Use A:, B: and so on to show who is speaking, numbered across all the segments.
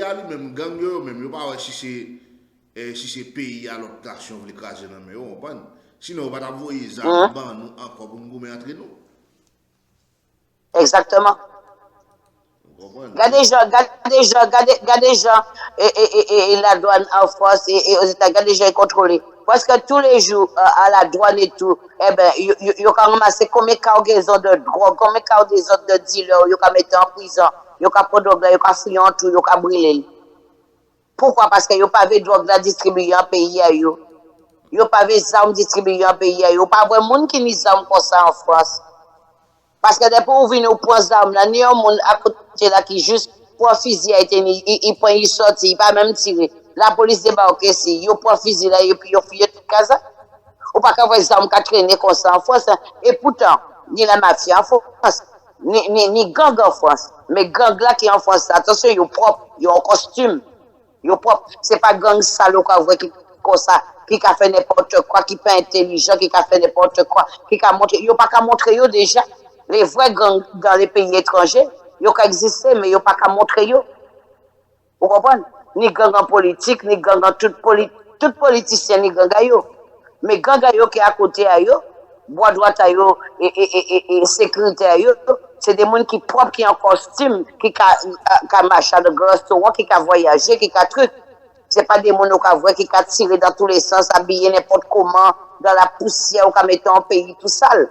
A: a lui-même gang yo même yo pas si c'est pays à l'autre nation veut écraser dans mais on comprend. Sinon on va t'envoyer ça nous encore pour nous mettre entre nous.
B: Exactement. Gardez gens, et la douane en France et aux États-Unis, gardez gens contrôlés. Parce que tous les jours, à la douane et tout, eh ben, ils ont ramassé combien de cargaisons de drogue, combien de cargaisons de dealers, ils ont mis en prison, ils ont pris de drogue, ils ont fouillé en tout, ils ont brûlé. Pourquoi? Parce qu'ils n'ont pas vu de drogue distribuée en pays. Ils n'ont pas vu des armes distribuées en pays. Ils n'ont pas vu de monde qui n'a armes comme ça en France. Parce que depuis qu'on vient au point d'armes, là, il y a un monde à côté là qui juste pour fusil a été il prend, il sorti, il pas même tiré. La police débarque ici, il prend fusil là, et puis il fouille toute casa. Ou pas qu'avoir des armes qui traînent comme ça en France. Et pourtant, ni la mafia en France, ni gang en France. Mais gang là qui est en France, attention, ils sont propres, ils ont un costume. Ils sont propres. C'est pas gang salaud qui comme ça, qui a fait n'importe quoi, qui pas intelligent, qui a fait n'importe quoi, qui a montré. Ils n'ont pas qu'à montrer déjà. Les vrais gangs dans les pays étrangers, ils ont existé, mais ils n'ont pas qu'à montrer. Vous comprenez? Ni gang en politique, ni gang en toute politicien, ni gang yo. Mais gang yo qui est à côté à yo, bois droite à yo et sécurité à yo, c'est des gens qui propres, qui en costume, qui a marché de gros restaurants, qui a voyagé, qui a truc. C'est pas des gens qui a tiré dans tous les sens, habillé n'importe comment, dans la poussière, ou qui mettre en pays tout sale.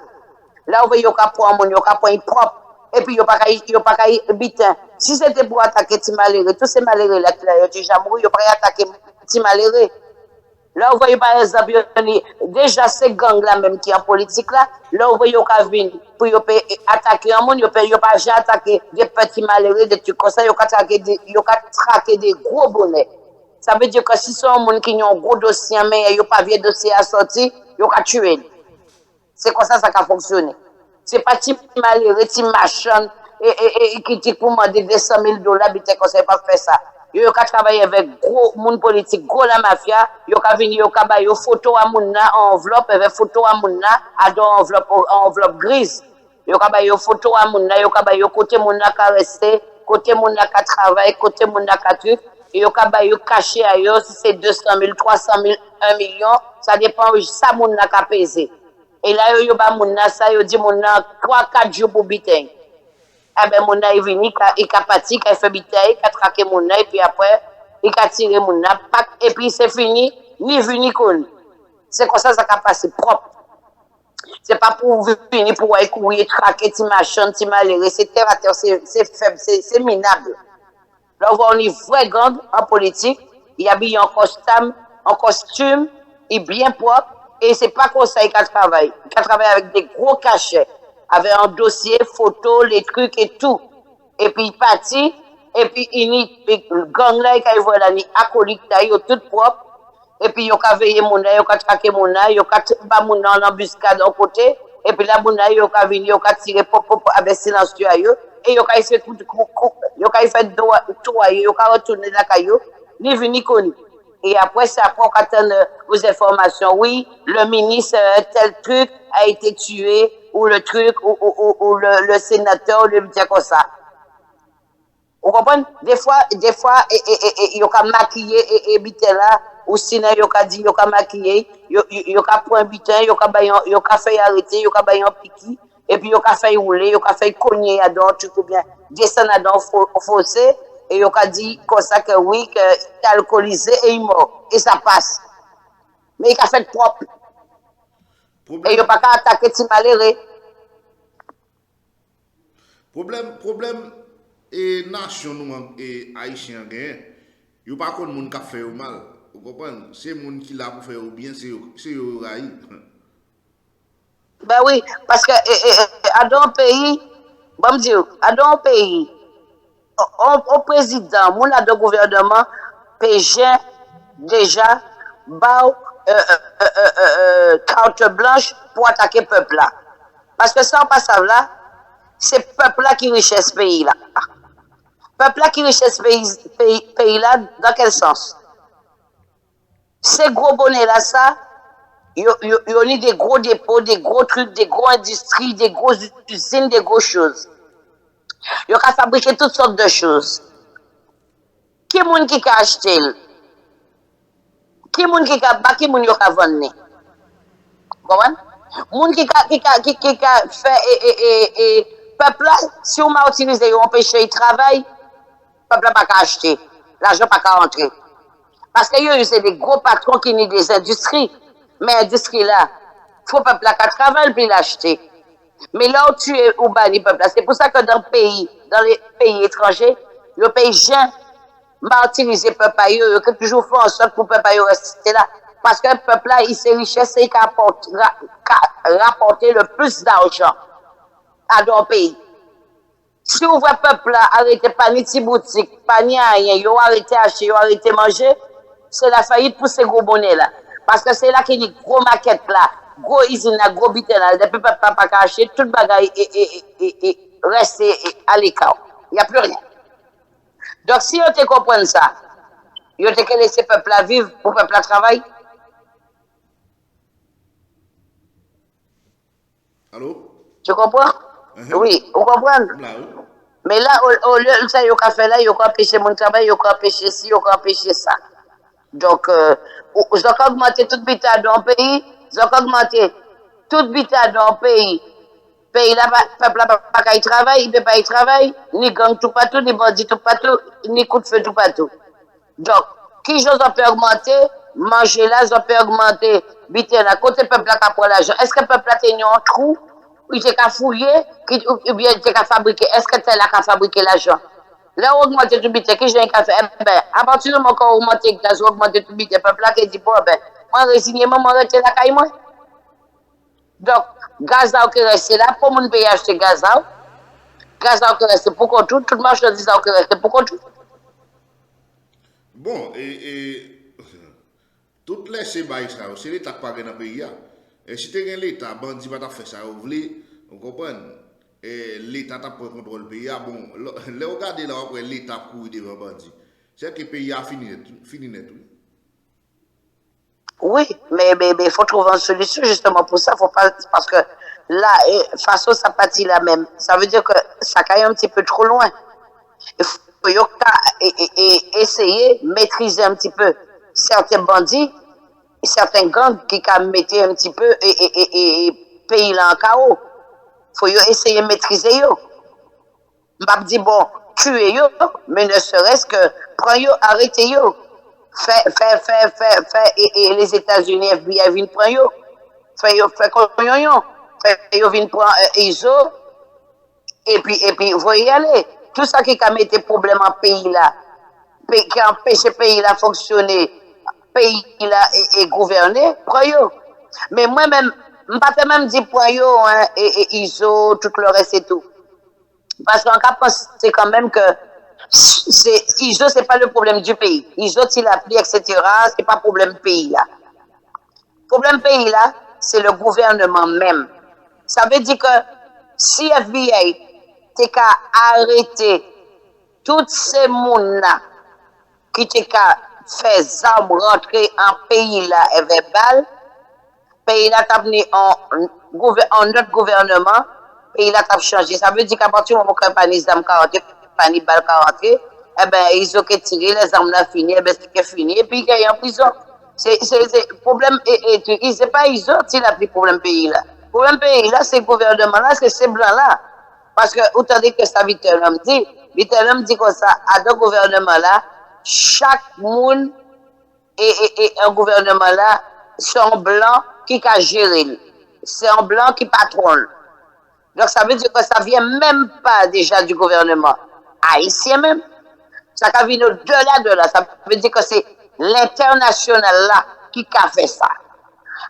B: Là où il y a un point propre. Et puis il n'y a pas qu'à bitin. Si c'était pour attaquer les malheureux, tous ces malheureux là qui ont déjà mouru, il n'y a pas qu'à attaquer les malheureux. Là où il par exemple, déjà ces gangs là même qui en politique là, là où il y a venir pour attaquer un monde, il n'y a pas déjà attaquer des petits malheureux, des trucs comme ça, il y a traquer des gros bonnets. Ça veut dire que si c'est un monde qui a un gros dossier, mais il n'y a pas de dossier à sortir, il y a tuer. C'est comme ça a fonctionné. C'est pas petit malheureux, petit machin, et qui dit pour demander $200 000, mais tu ne pas faire ça. Ils ont travaillé avec gros monde politique, gros la mafia, ils ont venir, ils ont photo à moun enveloppe, avec photo à moun à enveloppe grise. Ils ont photo à moun ils ont côté moun qui a resté, côté moun qui a travaillé, côté moun qui a truc. Ils ont caché à eux, si c'est 200 000, 300 000, 1 million, ça dépend de ça moun qui a pesé. Et là, il y a moun ça, il dit moun 3-4 jours pour biter. Eh ben moun il vini, il a parti, il fait biter, il a traqué moun et puis après, il a tiré moun et puis c'est fini, ni vu ni connu. C'est comme ça ça a passé propre. C'est pas pour venir pour aller courir, traquer, ti machin, ti malheureux, c'est terre à terre, c'est faible, c'est minable. Là, on est vrai gang en politique, il habille en costume, il est bien propre. Et c'est pas comme ça qu'il travaille. Il travaille avec des gros cachets, avec un dossier, photo, les trucs et tout. Et puis il partit, et puis le gang là, il voit là, il acolyte là, il est tout propre. Et puis il a veillé mon là, il a traqué mon là, il a pas mon en embuscade d'un côté. Et puis là, mon là, il a venu, il a tiré pop avec silencieux à eux. Et il a fait coup de coup, il a fait tout à eux, il a retourné la caillou, ni vu ni connu. Et après, c'est après qu'on attend vos informations. Oui, le ministre, tel truc a été tué, ou le truc, ou le sénateur, ou le truc comme ça. Vous comprenez? Des fois, il y a maquillé et bité là, ou sinon, il y a dit, il y a maquillé, il y a pris un bitin, il y a fait arrêter, il y a fait un piqui, et puis il y a fait rouler, il y a fait cogner à dehors, tout bien, descendre à dehors, fossé. Et il a dit comme ça que oui, qu'il est alcoolisé et il est mort. Et ça passe. Mais il a fait propre. Et il n'a pas qu'à attaquer les malheureux.
A: Problème, et nation nous et haïtien gagne. Il n'y a pas qu'on monde qui fait mal. Vous comprenez? C'est le monde qui l'a pour faire bien, c'est eux raï.
B: Ben oui, parce que dans un pays, bon me dire, dans un pays, au président, mon de gouvernement, PG, déjà, carte blanche pour attaquer le peuple là. Parce que ça, on passe là, c'est le peuple là qui richesse ce pays là. Le peuple là qui richesse ce pays là, dans quel sens? Ces gros bonnets là, ça, il y a des gros dépôts, des gros trucs, des gros industries, des grosses usines, des grosses choses. Il y a fabriquer toutes sortes de choses. Qui moun qui a acheté? Qui moun qui a ba qui moun yo ka vendre? Comprenez? Moun qui a fait peuple là, si on m'a utilisé, on empêché il travail, peuple pas qu'à acheter. L'argent pas qu'à rentrer. Parce que yo c'est des gros patrons qui ont des industries. Mais l'industrie là, faut peuple là qu'à travailler puis l'acheter. Mais là où tu es ou bani peuple là, c'est pour ça que dans les pays étrangers, le pays gens martyriser peuple là, yo que toujours font en sorte pour peuple là rester là. Parce que le peuple là, il s'est richesse et il rapporter le plus d'argent à ton pays. Si vous voyez le peuple là, arrêtez pas ni petite boutique, pas ni rien, yo arrêtez acheter, yo arrêtez manger, c'est la faillite pour ces gros bonnets là. Parce que c'est là qu'il y a des gros maquettes là, gros usines là, gros bites là, depuis peuple pas qu'à acheter, tout le bagage reste à l'écart. Il n'y a plus rien. Donc si vous te comprenez ça, vous te laisser le peuple là vivre pour le peuple là travailler.
A: Allô?
B: Tu comprends? Oui, vous comprenez? Mais là, au lieu de ça, il y a fait là, il y a empêché mon travail, il y a empêché ci, il y a empêché ça. Donc, ils ont augmenté tout bita dans le pays, ils ont augmenté tout bita dans le pays. Pays là, le peuple là, pas qu'il travaille, il ne peut pas y travailler, ni gang tout partout, ni bandit tout partout, ni coup de feu tout partout. Donc, qui j'ose ont pu augmenter, manger là, ils ont pu augmenter, biter là, côté peuple là, qui prend l'argent. Est-ce que le peuple là, tenu un trou? Il était qu'à fouiller, ou bien il était qu'à fabriquer. Est-ce que c'est là qu'à fabriquer l'argent? Là, on augmente tout bité, qui j'ai qu'à faire? Eh ben, à partir du moment où on augmente le gaz, on augmente tout bité, le peuple là qui dit, bon, ben, moi, résigné, moi, rester la caille, moi. Donc, gaz là qui reste là, pour mon pays acheter gaz là qui reste pour qu'on tout marchandise là qui reste pour qu'on tout.
A: Bon, toutes les sébailles, c'est l'État qui parle dans le pays. Et si tu as l'État, bandit va faire ça, vous comprenez? Et l'État t'a pris contrôle le pays. Bon, le regardez là après l'État court devant bandit. C'est que le pays a fini net.
B: Oui, mais il faut trouver une solution justement pour ça. Faut pas, parce que là, façon ça partit la même. Ça veut dire que ça caille un petit peu trop loin. Il faut essayer de maîtriser un petit peu certains bandits, certains gangs qui mettent un petit peu et pays là en chaos. Faut essayer de maîtriser yo. M'pa dit bon, tuer yo, mais ne serait-ce que prendre yo, arrêter yo. Et les États-Unis, FBI viennent prendre yo. Fait yo viennent prendre ISO, et puis, vous y aller. Tout ça qui a mis des problèmes en pays là, qui a empêché le pays là fonctionner, pays là et gouverner, prends yo. Mais moi-même, je ne peux pas même dire pour yo, hein, et ISO, tout le reste et tout. Parce qu'en cas, c'est quand même que ISO, ce n'est pas le problème du pays. ISO, s'il applique, etc., ce n'est pas le problème du pays là. Le problème pays là, c'est le gouvernement même. Ça veut dire que si FBI t'es qu'à arrêter tous ces monde là qui t'es qu'à faire armes rentrer en pays là et verbal, pays là t'a venu en notre gouvernement, pays là t'a changé. Ça veut dire qu'à partir du moment où compagnie d'armes 40, compagnie balle 40, eh ben ils ont tiré les armes là fini, eh ben c'est fini et puis il y a en prison. C'est problème et c'est pas ils ont qui a pris problème pays là. Problème pays là, c'est le gouvernement là, c'est ces blancs là. Parce que vous entendez que ça Vitellum dit comme ça, à deux gouvernements là, chaque monde et un gouvernement là, c'est un blanc qui a géré. C'est un blanc qui patronne. Donc ça veut dire que ça vient même pas déjà du gouvernement haïtien même. Ça vient au-delà de là. Ça veut dire que c'est l'international là qui a fait ça.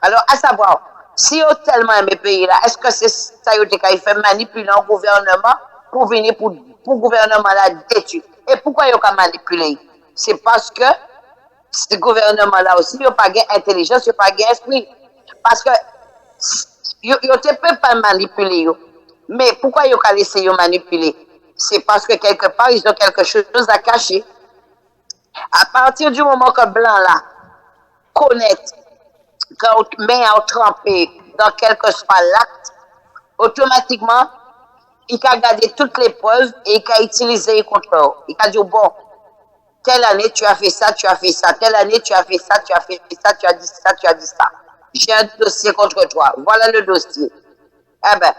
B: Alors, à savoir, si vous tellement aimé pays là, est-ce que c'est ça qui fait manipuler un gouvernement pour venir pour le gouvernement là détruire? Et pourquoi vous avez manipulé? C'est parce que ce gouvernement là aussi, il n'a pas d'intelligence, il n'a pas d'esprit. Parce que vous ne peut pas manipuler. Mais pourquoi vous avez laissé manipuler? C'est parce que quelque part, ils ont quelque chose à cacher. À partir du moment que blanc là connaît, quand main à tremper dans quelque soit l'acte, automatiquement, il a gardé toutes les preuves et il a utilisé contre eux. Il a dit bon, Telle année, tu as fait ça, tu as fait ça. Telle année, tu as fait ça, tu as fait ça, tu as dit ça, tu as dit ça. J'ai un dossier contre toi. Voilà le dossier. Eh ben,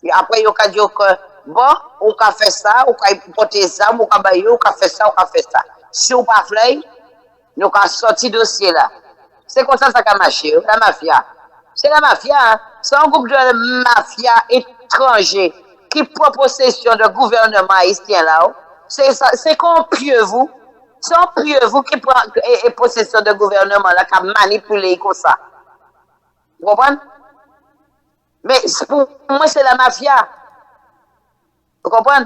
B: et après, il y a dit que, bon, on a fait ça, on a porté ça, on a baillé, on a fait ça, on a fait ça. Si on pas fait, nous avons sorti le dossier là. C'est comme ça que ça a marché, la mafia. C'est la mafia, hein? C'est un groupe de mafia étrangers qui prend possession du gouvernement haïtien là. C'est qu'on pieux vous. C'est un pieux vous qui prend possession du gouvernement là, qui a manipulé comme ça. Vous comprenez? Mais pour moi, c'est la mafia. Vous comprenez?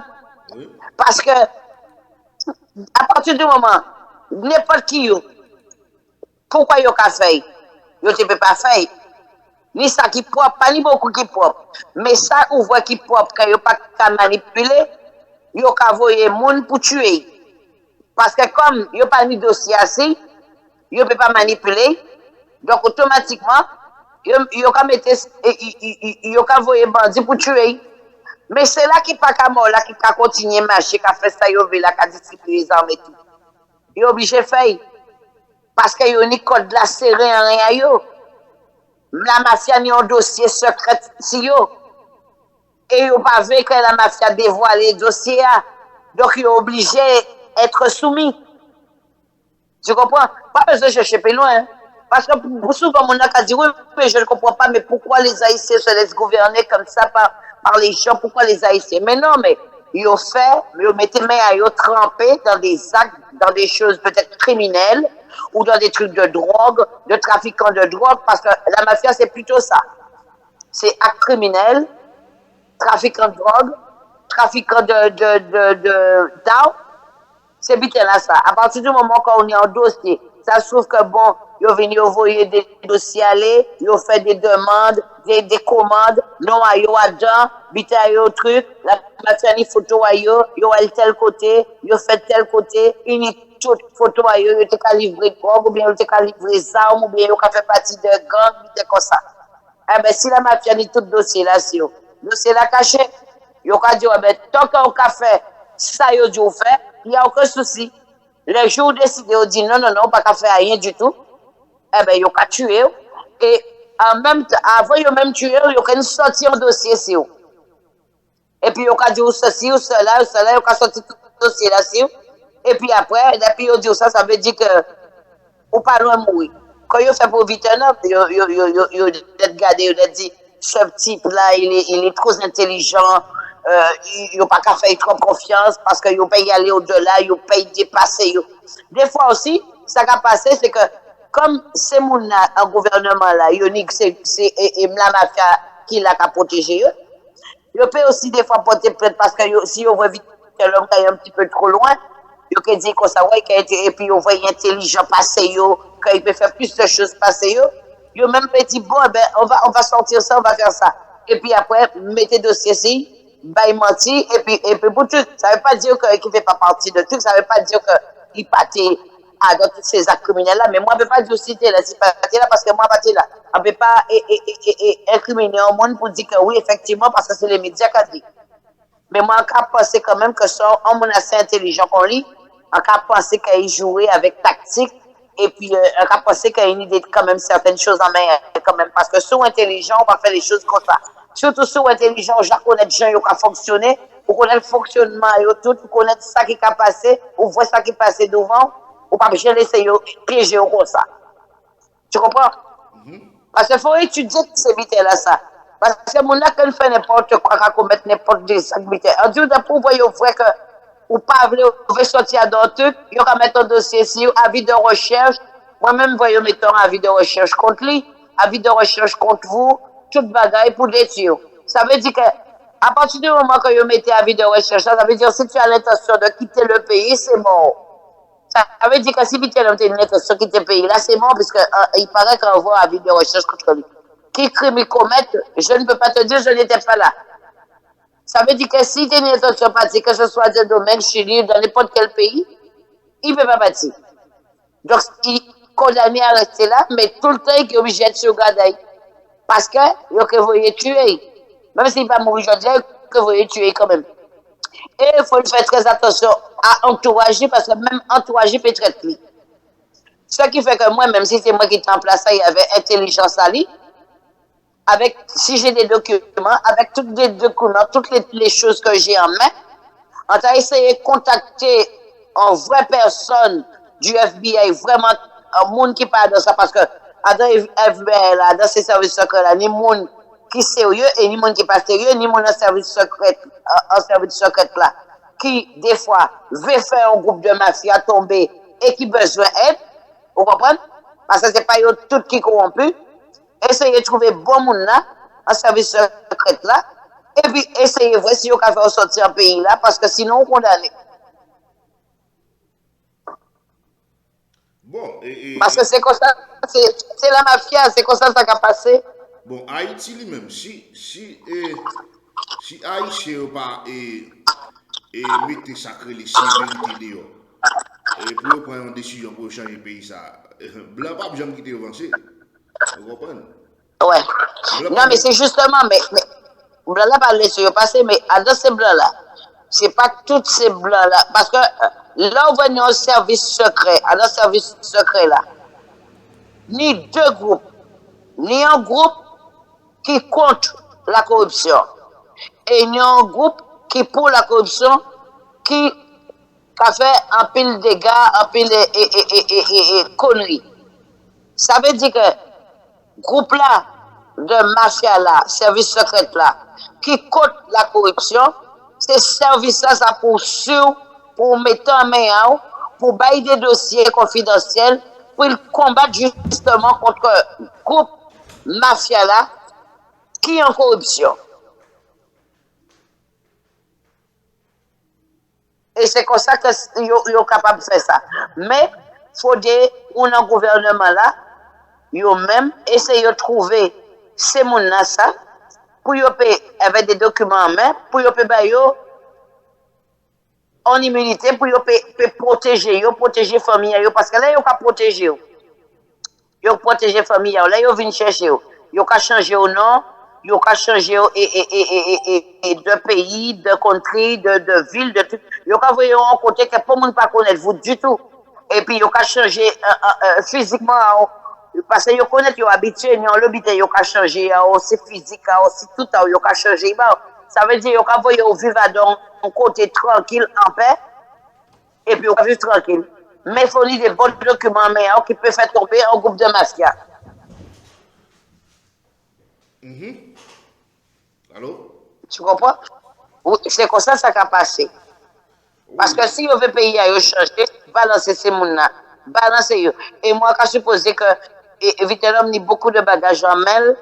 A: Oui.
B: Parce que, à partir du moment, n'importe qui, pourquoi ils ont fait? Ils ne peuvent pas faire. Ni ça qui est propre, pas ni beaucoup qui est propre. Mais ça, on voit qui est propre, quand ils n'ont pas manipuler, ils ont envoyé les gens pour tuer. Parce que comme ils n'ont pas mis de dossier assez, ils ne peuvent pas manipuler. Donc, automatiquement, ils ont envoyé les bandits pour tuer. Mais c'est là qui n'est pas qu'à mort, là qui a continué à marcher, qui a fait ça, qui a distribué les armes et tout. Ils sont obligés de faire. Parce qu'ils ont une code de la serrée en rien. La mafia a un dossier secret si yo. Et ils n'ont pas vu que la mafia dévoile les dossiers. Donc ils sont obligés d'être soumis. Tu comprends? Pas besoin de chercher plus loin. Parce que souvent, mon a dit oui, mais je ne comprends pas, mais pourquoi les Haïtiens se laissent gouverner comme ça par les gens? Pourquoi les Haïtiens? Mais non, mais ils ont fait, ils ont mis les mains à eux trempés dans des actes, dans des choses peut-être criminelles, ou dans des trucs de drogue, de trafiquants de drogue, parce que la mafia, c'est plutôt ça. C'est acte criminel, trafiquant de drogue, trafiquant d'armes, c'est vite là ça. À partir du moment où on est en dossier, ça se trouve que bon, ils ont venu envoyer des dossiers aller, ils ont fait des demandes, des commandes, non à yo adjan, vite à yo truc, la mafia ni photo à yo tel côté, yo fait tel côté, une toute photo à yo te ka livrer drogue, ou bien yo te ka livrer armes, ou bien yo ka fait partie de gang, vite comme ça. Eh ben si la mafia ni tout dossier là, si yo, dossier là caché, yo ka dit, eh ben tant qu'on ka fait, ça yo dit ou fait, il n'y a aucun souci. Les jours décidé, on dit non, pas qu'à faire rien du tout. Eh bien, ils ont qu'à tuer. Et en même temps, avant de même tuer, ils ont qu'à sortir un dossier. Et puis, ils ont qu'à dire ceci ou cela, ils ont qu'à sortir tout le dossier là. Et puis après, depuis ils ont dit ça, ça veut dire que ou pas loin de mourir. Quand ils ont fait pour vite un homme, ils ont regardé, ils ont dit ce type-là, il est trop intelligent. Ils n'ont pas qu'à faire trop confiance parce qu'ils n'ont pas y aller au-delà, ils n'ont pas y dépasser. Des fois aussi, ça qui a passé, c'est que comme ces gens-là, un gouvernement là, c'est la mafia qui l'a protégé, ils peuvent aussi des fois porter plainte parce que si on voit vite que l'homme est un petit peu trop loin, ils peuvent dire qu'on s'avoue et puis on voit intelligent passer, qu'il peut faire plus de choses passer, ils ont même dit bon, ben, on va sortir ça, on va faire ça. Et puis après, mettez dossier ici. Bah, il mentit, et puis pour tout, ça ne veut pas dire qu'il ne fait pas partie de tout, ça ne veut pas dire qu'il pâtait dans tous ces actes criminels-là, mais moi, je ne peux pas dire citer là, c'est pâté là, parce que moi, pâté là, on ne peut pas incriminer au monde pour dire que oui, effectivement, parce que c'est les médias qui ont dit. Mais moi, je pense quand même que ça, un monde assez intelligent qu'on lit, on peut penser qu'il jouait avec tactique, et puis on peut penser qu'il y a une idée de quand même certaines choses en main, quand même, parce que sous intelligent, on va faire les choses comme ça. Surtout si vous êtes intelligent, vous connaissez les gens qui ont fonctionné, vous connaissez le fonctionnement, vous connaissez ça qui a passé, vous voyez ça qui est passé devant, vous ne pouvez pas laisser piéger comme ça. Tu comprends? Parce qu'il faut étudier ces bêtises-là, ça. Parce que mon là, quand on fait n'importe quoi, quand on met n'importe des activités, on dit pour voir que ou pas vous sortir dans le truc, vous pouvez mettre un dossier ici, avis de recherche. Moi-même, vous mettez un avis de recherche contre lui, avis de recherche contre vous. Toute bagaille pour détruire. Ça veut dire que, à partir du moment que vous mettez avis de recherche, ça veut dire que si tu as l'intention de quitter le pays, c'est mort. Ça veut dire que si tu as l'intention de quitter le pays, là, c'est mort, puisqu'il paraît qu'on voit avis de recherche contre lui. Qui crime il commet, je ne peux pas te dire, je n'étais pas là. Ça veut dire que si tu as une intention de partir, que ce soit dans le domaine Chili, dans n'importe quel pays, il ne peut pas partir. Donc, il est condamné à rester là, mais tout le temps, il est obligé d'être sur Gadaï. Parce que vous voyez tuer. Même s'il ne va pas mourir aujourd'hui, que vous voyez tuer quand même. Et il faut faire très attention à entourager parce que même entourager peut traiter lui. Ce qui fait que moi, même si c'est moi qui t'en place, il y avait intelligence à lui, avec, si j'ai des documents, avec tous les documents, toutes les choses que j'ai en main, on a essayé de contacter une vraie personne du FBI, vraiment un monde qui parle de ça, parce que dans le FBI, là, dans ces services secrets, là, ni monde qui est sérieux et ni monde qui n'est pas sérieux, ni monde en service secret là, qui, des fois, veut faire un groupe de mafia tomber et qui a besoin d'aide, vous comprenez? Parce que ce n'est pas eux tout qui corrompu. Essayez de trouver bon monde là, en service secret là, et puis essayez de voir si vous pouvez faire sortir un pays là, parce que sinon, on condamne.
A: Bon,
B: Parce que c'est comme ça, c'est la mafia, c'est comme ça qui a passé.
A: bon, Haïti lui-même, si Haïtien n'a pas mettre sacré les sévérités dehors, et pour prendre une décision pour changer le pays, ça, blanc pas jamais quitter avancer. Vous comprenez?
B: Ouais.
A: Blanc
B: Non,
A: pas
B: mais c'est justement, mais blanc là, pas laisser le passer, mais dans ces blancs là, c'est pas tous ces blancs là, parce que là, on va dans un service secret, dans un service secret là, ni deux groupes, ni un groupe qui contre la corruption, et ni un groupe qui pour la corruption, qui a fait un pile de dégâts, un pile de conneries. Ça veut dire que groupe là, de mafia là, service secret là, qui contre la corruption, ces services là, ça poursuit pour mettre en main, pour bailler des dossiers confidentiels, pour combattre justement contre groupe mafia là, qui est en corruption. Et c'est comme ça que sont capables de faire ça. Mais, il faut dire, on a un gouvernement là, ils même essayé de trouver ces gens-là, ça, pour y avec des documents en main, pour y en immunité, pour y protéger la famille, parce que là, ils ont protéger. Ils ont protégé la famille, là, ils viennent chercher. Ils ont changé au nom, ils ont changé de pays, de country, de ville, de tout. Ils ont envoyé un côté que pas le monde ne connaît vous du tout. Et puis, ils ont changé physiquement. Parce que vous connaissez, vous habitué, vous l'habitué, vous avez changé, c'est physique, c'est tout, vous avez changé. Ça veut dire que vous avez vivre dans un côté tranquille, en paix, et puis vous avez vivre tranquille. Mais il faut lire des bons documents meilleurs qui peuvent faire tomber un groupe de mafia.
A: Allô?
B: Tu comprends? Oui, c'est comme ça qui a passé. Parce que si vous veut payer à changer, balancer ces gens-là. Balancer. Et moi, je suppose que Vitellum a beaucoup de bagages en mail,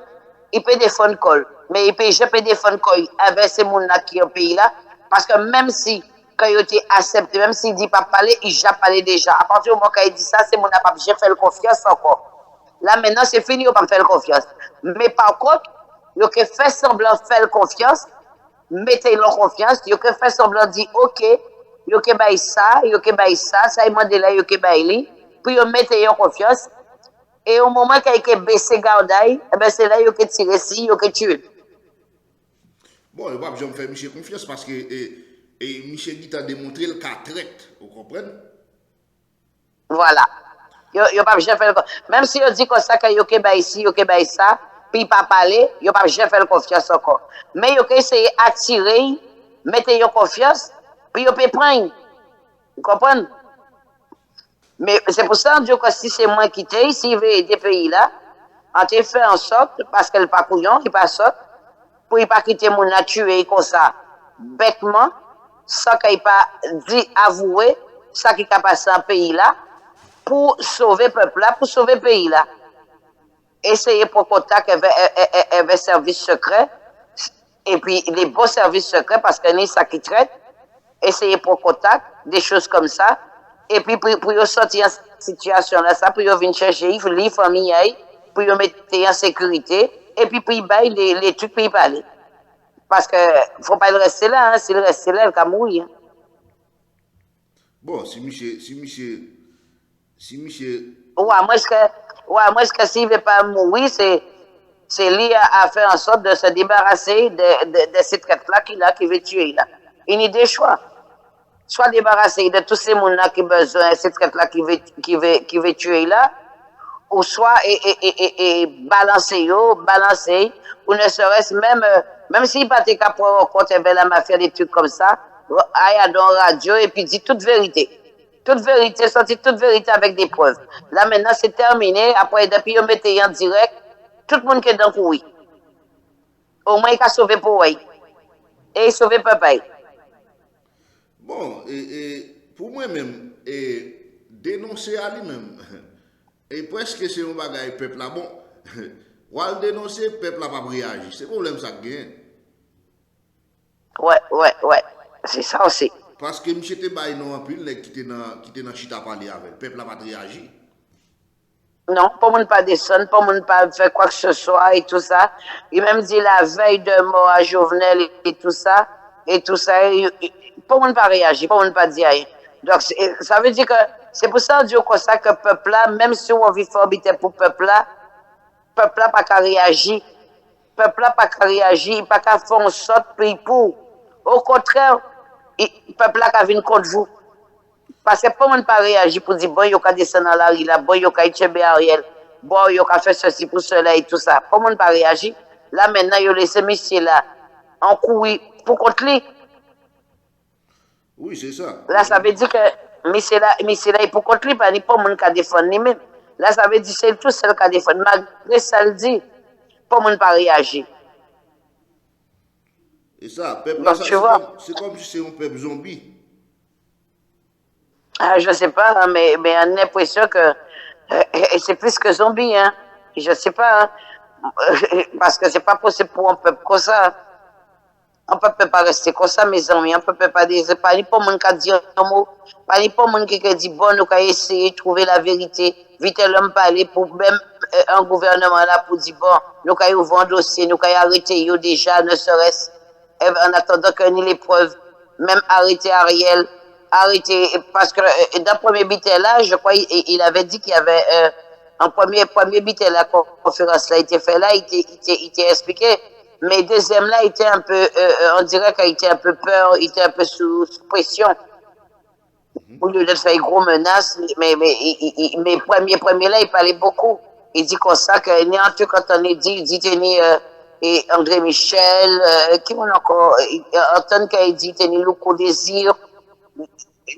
B: il paye des phone calls. Mais il paye des phone calls avec ces gens-là qui ont pays là. Parce que même si, quand il a été accepté, même s'il ne dit pas parler, il a parlé déjà. À partir du moment où il dit ça, c'est mon pas j'ai fait confiance encore. Là, maintenant, c'est fini, il n'a pas fait confiance. Mais par contre, il a fait semblant de faire confiance, mettez-le en confiance, il a fait semblant de dire, OK, il a fait ça, ça, il m'a dit là, il a fait puis il mettez en confiance. Et au moment qu'il a baissé Gardaï, c'est là qu'il a tiré si, il a tué.
A: Bon, il va pas faire Michel confiance parce que Michel Guy a démontré le cas traite, vous comprenez?
B: Voilà. Il pas jamais fait même si il dit comme ça qu'il a ici, il a ça, puis il pas parler, il pas jamais fait confiance encore. Mais il a essayé d'attirer, mettre en confiance, puis il peut prendre. Vous comprenez? Mais c'est pour ça que si c'est moi qui t'ai, s'il veut aider pays là, on te fait en sorte, parce qu'elle n'est pas couillon, il pas sorte, pour ne pas quitter mon nature comme ça, bêtement, sans qu'il pas dit, avouer, ça qui a passé en pays là, pour sauver le peuple là, pour sauver le pays là. Essayer pour contact avec les services secrets, et puis les beaux services secrets, parce que c'est ça qui traite, essayer pour contact, des choses comme ça, et puis pour sortir en situation là, ça, pour venir chercher les familles, pour mettre en sécurité, et puis pour bailler les trucs pour y parler. Parce que faut pas le rester là, hein, s'il reste là, il va mourir.
A: Bon, si Michel.
B: Ouais, moi, est-ce que s'il ne veut pas mourir, c'est lui à faire en sorte de se débarrasser de cette traite-là qui veut tuer là. Il y a des choix. Soit débarrasser de tous ces gens-là qui ont besoin, ces traites-là qui veut tuer là, ou soit balancer, ou ne serait-ce même, même s'il pas été capable de compte la mafia, des trucs comme ça, aille dans la radio et puis dit toute vérité. Toute vérité, sorti toute vérité avec des preuves. Là maintenant c'est terminé, après depuis on mettait en direct, tout le monde qui est dans le oui. Au moins il a sauvé pour lui. Et il sauvé papa.
A: Bon, pour moi-même, dénoncer à lui-même, et presque c'est un bagage peuple là, bon, ou à le dénoncer, peuple là pas réagir. C'est le problème ça que gagne.
B: Ouais. C'est ça aussi.
A: Parce que monsieur te bail non en pile, qui était dans chita parler avec, le peuple là pas réagir.
B: Non, pour ne pas descendre, pour ne pas faire quoi que ce soit et tout ça. Il même dit la veille de mort à Jovenel et tout ça, pour ne pas réagir, pour ne pas dire rien. Donc, ça veut dire que c'est pour ça Dieu comme ça que le peuple là, même si on vit fort pour le peuple là pas qu'à réagir. Le peuple là pas qu'à réagir, pas qu'à faire en sorte pour. Au contraire, le peuple là qui vient contre vous. Parce que pour ne pas réagir pour dire, bon, il y a descendre dans la rue là, bon, il y a échoué Ariel, bon, il y a fait ceci pour cela et tout ça. Pour ne pas réagir, là maintenant, il a laissé monsieur là en courir pour contre lui.
A: Oui, c'est ça.
B: Là, ça veut dire que monsieur là, il est pour contre lui, pas pour ne pas défendre lui-même. Là, ça veut dire que c'est tout seul qui a défendu. Malgré ça, le dit, pour ne pas réagir.
A: Et ça, peuple,
B: donc,
A: c'est comme si c'est un peuple zombie.
B: Ah, je ne sais pas, hein, mais on a l'impression que c'est plus que zombie. Hein. Je ne sais pas. Hein. Parce que c'est pas possible pour un peuple comme ça. On ne peut pas rester comme ça, mes amis. On ne peut pas dire, pas ni pour monde qui dit un mot, pas ni pour monde qui dit bon, nous avons essayé de trouver la vérité. Vite l'homme parler pour même un gouvernement là pour dire bon, nous avons ouvert un dossier, nous avons arrêté déjà, ne serait-ce en attendant que ni les preuves, même arrêter Ariel, arrêter, parce que dans le premier bitel là, je crois, il avait dit qu'il y avait un premier bitel la conférence là, il était fait là, il était expliqué. Mais deuxième là, il était un peu, on dirait qu'il était un peu peur, il était un peu sous pression. Au lieu de faire gros menaces, mais premier là, il parlait beaucoup. Il dit comme ça que ni en tout quand on est dit, il dit et André Michel, qui on encore, Antoine qui dit tenir Louko Désir,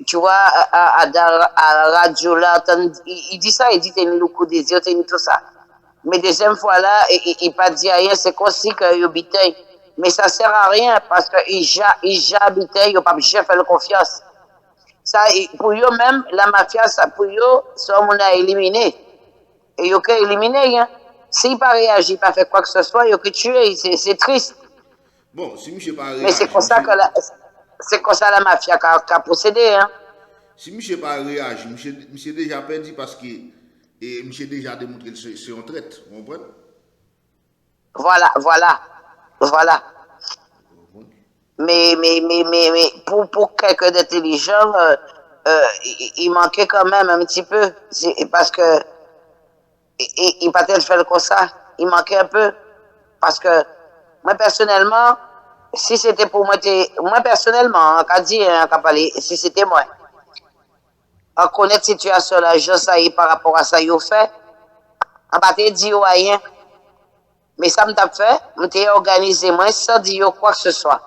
B: tu vois, à la radio là, il dit ça, il dit tenir Louko Désir, tenir tout ça. Mais deuxième fois là, il pas dit rien, c'est comme si qu'il habitait. Mais ça sert à rien parce qu'il habitait, il n'a pas fait confiance. Ça, pour eux même, la mafia, ça, pour eux, ça, on a éliminé. Et ils ont éliminé, hein. S'il n'a pas réagi, pas fait quoi que ce soit, ils ont tué, c'est triste.
A: Bon, si monsieur pas réagi.
B: Mais c'est comme ça que la mafia a procédé, hein.
A: Si monsieur pas réagi, monsieur déjà perdu parce que monsieur déjà démontré que c'est en traite, vous comprenez?
B: Voilà. Mais pour quelqu'un d'intelligent, il manquait quand même un petit peu. Parce que il pas peut-être faire comme ça. Il manquait un peu. Parce que moi personnellement, si c'était pour moi, personnellement, si c'était moi, à connaître la situation là, je sais par rapport à ça, il fait, on pas te dire rien. Mais ça m'a fait, m'était organisé moi sans dire quoi que ce soit.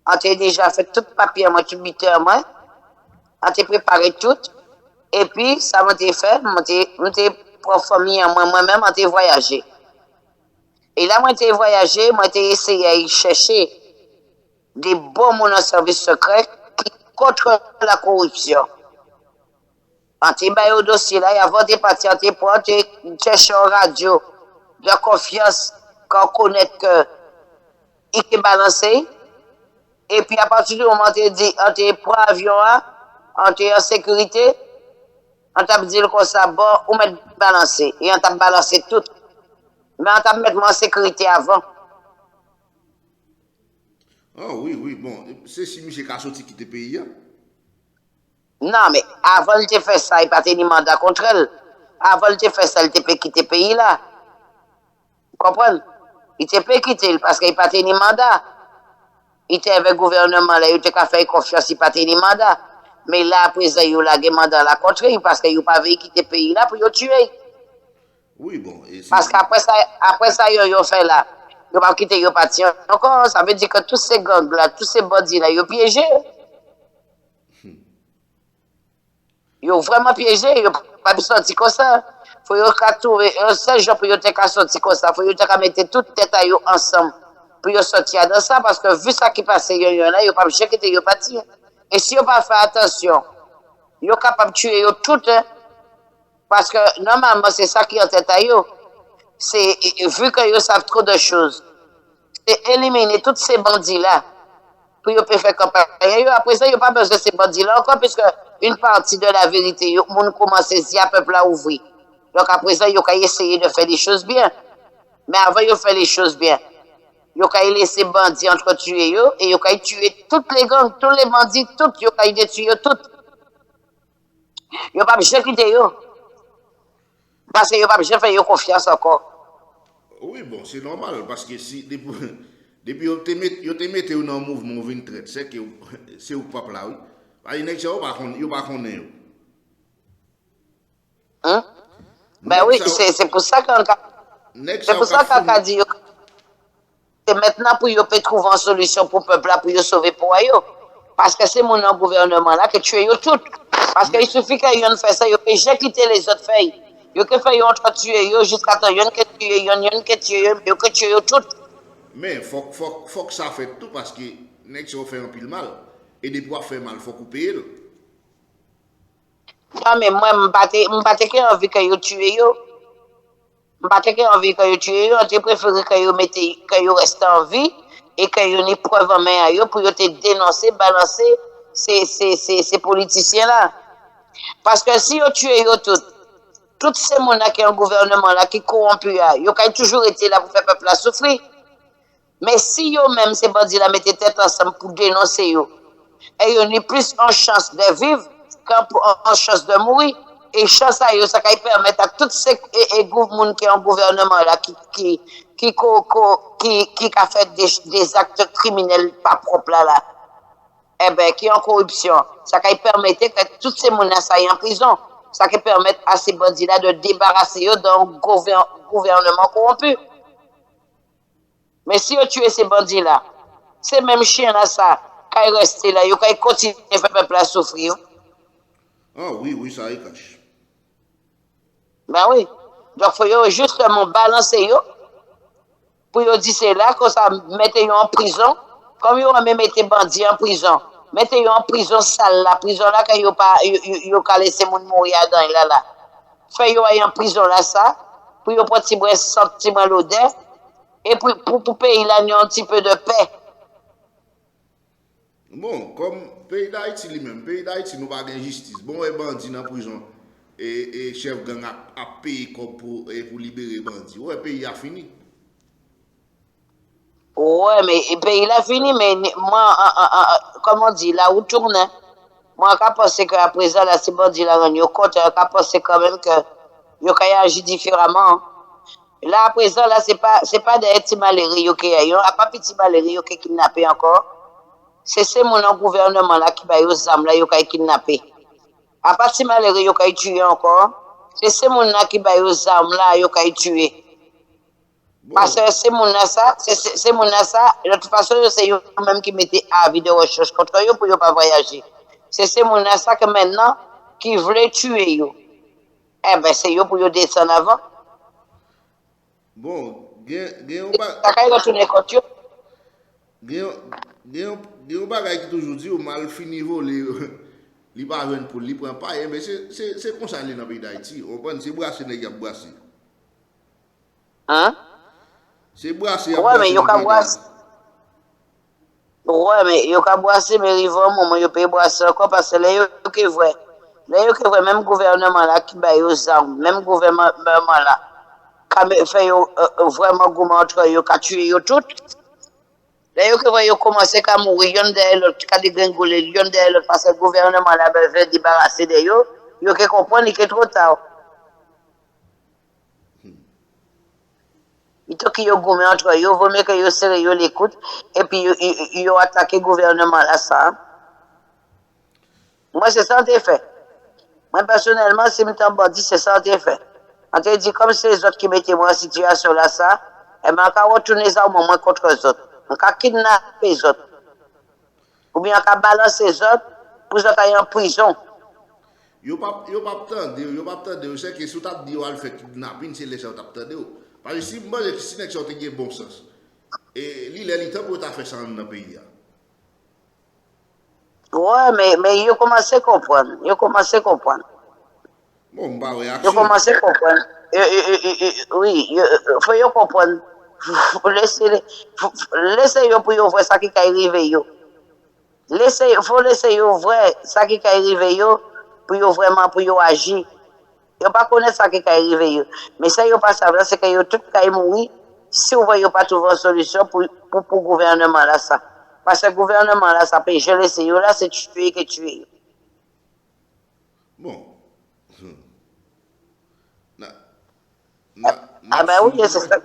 B: On t'a déjà fait tout papier, moi, tout biteur, moi. On t'a préparé tout. Et puis, ça m'a fait, m'était pour famille, moi-même, on t'a voyagé. Et là, moi, j'ai voyagé, moi, j'ai essayé de chercher des bons mon service secret qui contre la corruption. On t'a mis au dossier là, et avant de partir, on t'a cherché en radio de confiance, qu'on connaît que il est balancé. Et puis à partir du moment où on dit, on te prend l'avion, on te en sécurité, on t'a dit comme ça, bon, on met balancé. Et on t'a balancé tout. Mais on t'a mis en sécurité avant.
A: Ah oui, bon, c'est si M. Kassoti qui te paye.
B: Non, mais avant de te faire ça, il n'a pas tenu mandat contre elle. Avant de te faire ça, il te paye quitter le pays là. Vous comprenez? Il te paye quitter parce qu'il n'a pas tenu mandat. Il était avec le gouvernement, là, il était qu'à faire confiance, il pas tenu mandat. Mais là, à présent, il a le mandat la contre, parce qu'il n'a pas vu quitter le pays là pour le tuer.
A: Oui, bon, et
B: Parce qu'après ça, ils ont fait là. Ils n'ont pas quitté, ils ont parti encore. Ça veut dire que tous ces gangs là, tous ces bandits là, ils ont piégé. Ils ont vraiment piégé, ils n'ont pas pu sortir comme ça. Il faut trouver un seul jour pour qu'ils sortir comme ça. Il faut qu'ils mettent toute tête à eux ensemble pour qu'ils sortir de ça. Parce que vu ça qui passe, il y en a, ils n'ont pas pu quitter, ils ont parti. Et si ils n'ont pas fait attention, ils sont capables de tuer toutes. Parce que normalement, c'est ça qui est en tête à eux. C'est vu qu'ils savent trop de choses. C'est éliminer tous ces bandits-là pour qu'ils faire campagne. Après ça, ils n'ont pas besoin de ces bandits-là encore, puisque une partie de la vérité, les gens commencent à peuple à ouvrir. Donc après ça, ils ont essayé de faire les choses bien. Mais avant, ils ont fait les choses bien. Ils ont laissé les bandits entretuer eux, et ils ont tué toutes les gangs, tous les bandits, tous, ils ont détruit toutes. Ils n'ont pas besoin de quitter eux. Parce qu'ils n'ont pas besoin de faire confiance encore.
A: oui, bon, c'est normal, parce que si, depuis vous te mettez dans un mouvement 23, c'est que c'est au peuple là, oui. Parce que les gens ne pas connaissent.
B: Hein? Ben oui, c'est pour ça qu'on a dit que maintenant pour qu'ils trouver une solution pour le peuple là, pour qu'ils sauver pour eux. Parce que c'est mon gouvernement là qui tue tout. Parce qu'il suffit qu'ils fassent ça, ils peuvent quitter les autres pays. Ils peuvent faire entretuer jusqu'à temps, ils peuvent tuer tout.
A: Mais faut que ça fait tout parce que les gens fait un pile mal. Et de pouvoir faire mal, il faut couper.
B: Non, mais moi, je ne pas envie que vous tuez. Je ne pas envie que vous tuez. Je préfère que vous restez en vie et que vous ayez preuve en main à eux pour te dénoncer, balancer ces politiciens-là. Parce que si vous tuez tous ces gens qui ont un gouvernement là, qui corrompu, ils ont toujours été là pour faire le peuple souffrir. Mais si vous-même, ces bandits-là, mettez tête ensemble pour dénoncer eux, et ils ont plus en chance de vivre qu'en chance de mourir. Et chance à eux, ça va permettre à tous ces gens qui ont un gouvernement là, qui a fait des actes criminels pas propres là, eh ben, qui ont corruption, ça va permettre que tous ces gens soient en prison. Ça va permettre à ces bandits-là de débarrasser eux d'un gouvernement corrompu. Mais si vous tuez ces bandits-là, ces mêmes chiens-là, ça, quand ils restent là, ils continuent à faire le peuple souffrir.
A: Ah oui, ça y cache.
B: Ben oui. Donc, il faut justement balancer pour dire c'est là que ça mettez en prison. Comme vous même mettez bandits en prison. Mettez en prison sale, la prison là, quand vous pas laissé moun mourir dans là. Faites en prison là, ça, pour vous prendre un sentiment l'odeur. Et pour payer là, un petit peu de paix.
A: Bon, comme pays d'Haïti lui-même, pays d'Haïti nous pas de justice. Bon, et bandit dans la prison et chef gang a payé pour libérer bandit. Ouais, pays a fini.
B: Ouais, mais le pays là fini, mais moi, comme on dit, là où tourne, moi, je pense qu'à présent, là, c'est bandit là, on est compte, je pense quand même que il a agi différemment. Là, à présent, là, c'est pas des petits malheureux qui ont, pas petits malheureux qui kidnappé encore. C'est mon gouvernement là qui va aux âmes là, qui a kidnappé. À pas petits malheureux qui a tué encore. C'est mon là qui va aux âmes là, qui a tué. Parce que c'est mon là ça, de toute façon, c'est eux même qui mettaient avis de recherche contre eux pour ne pas voyager. C'est mon là ça que maintenant, qui voulait tuer eux. Eh ben, c'est eux pour eux descendre avant.
A: Bon,
B: ça quand retourner contre eux.
A: Gen bagay qui toujours dit au mal fini voler li pa ven pour li prend pas mais c'est comme ça dans le pays d'Haïti. On prend c'est brasser nèg y a brasser.
B: Hein?
A: C'est brasser.
B: Ouais, mais yo ka brasser. Ouais, mais yo ka brasser mais rive moment yo peut brasser encore parce que là yo que vrai. Là yo que vrai même gouvernement là qui ba yo armes, même gouvernement là qui fait yo vraiment gourmand entre yo ka tuer yo tout. Là, vous voyez commencer à mourir, yon de l'autre, à dégringoler, yon de l'autre, parce que le gouvernement a besoin de débarrasser de eux, vous comprendre qu'il est trop tard. Il Il faut qu'ils gourmet entre eux, il vaut mieux que yo serré yo l'écoute et puis yo attaquer le gouvernement là ça. Moi c'est ça que fait. Moi personnellement, si je dit c'est ça que fait. On te dit comme c'est les autres qui mettent moi en situation là ça, et ben on retourner ça au moment contre les autres. On va kidnapper les autres. Ou bien on va balancer les autres pour les autres aller en prison.
A: Yo pas tande, c'est que si tu as dit al fait kidnapping, c'est les gens t'a tande. Parce que si moi si nek sorti gen bon sens. Et li le temps pour ta faire ça dans le pays.
B: Ouais, mais yo commencé à comprendre. Yo commencé à comprendre.
A: Bon, bah
B: Yo
A: réaction.
B: commencé à comprendre. Oui, faut yo comprendre. Faut laisser yo pour yo voir ça qui est arrivé yo. Faut laisser yo voir ça qui est arrivé yo pour yo vraiment pour yo agir. Yo pas connaître ça qui est arrivé yo. Mais ça yo pas savoir c'est que yo tout kay mourir si on va yo pas trouver une solution pour le gouvernement là ça. Parce que le gouvernement là ça peut geler c'est yo là c'est tuer que tuer.
A: Bon. Na,
B: Ah ben oui, c'est ça.